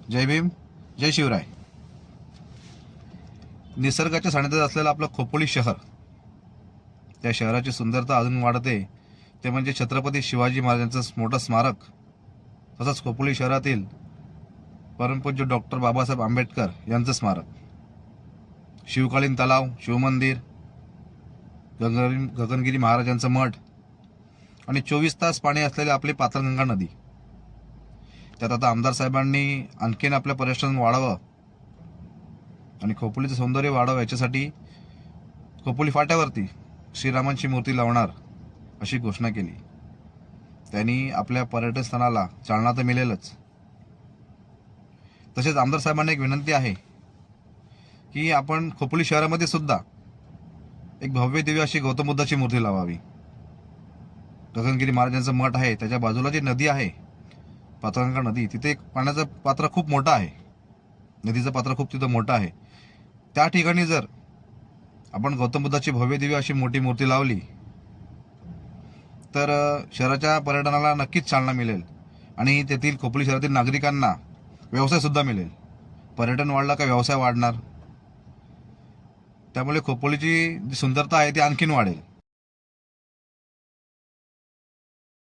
जय भीम, जय शिवराय. निसर्गाच्या सानिध्यात असलेलं आपलं खोपोली शहर, त्या शहराची सुंदरता अजून वाढते ते म्हणजे छत्रपती शिवाजी महाराजांचं मोठं स्मारक. तसंच खोपोली शहरातील परमपूज्य डॉक्टर बाबासाहेब आंबेडकर यांचं स्मारक, शिवकालीन तलाव, शिवमंदिर, गगनगिरी महाराजांचं मठ आणि 24 तास पाणी असलेले आपली पाताळगंगा नदी. त्यात आता आमदार साहेबांनी आणखीन आपलं पर्यटन वाढावं आणि खोपोलीचं सौंदर्य वाढावं याच्यासाठी खोपोली फाट्यावरती श्रीरामांची मूर्ती लावणार अशी घोषणा केली. त्यांनी आपल्या पर्यटन स्थळाला चालना तर मिळेलच. तसेच आमदार साहेबांना एक विनंती आहे की आपण खोपोली शहरामध्ये सुद्धा एक भव्य दिव्य अशी गौतम बुद्धाची मूर्ती लावावी. गगनगिरी महाराजांचं मठ आहे, त्याच्या बाजूला जी नदी आहे पाताळगंगा नदी, तिथे एक पाण्याचं पात्र खूप मोठं आहे, नदीचं पात्र खूप तिथं मोठं आहे. त्या ठिकाणी जर आपण गौतम बुद्धाची भव्य दिव्य अशी मोठी मूर्ती लावली तर शहराच्या पर्यटनाला नक्कीच चालना मिळेल आणि तेथील खोपोली शहरातील नागरिकांना व्यवसाय सुद्धा मिळेल. पर्यटन वाढला का व्यवसाय वाढणार, त्यामुळे खोपोलीची जी सुंदरता आहे ती आणखीन वाढेल.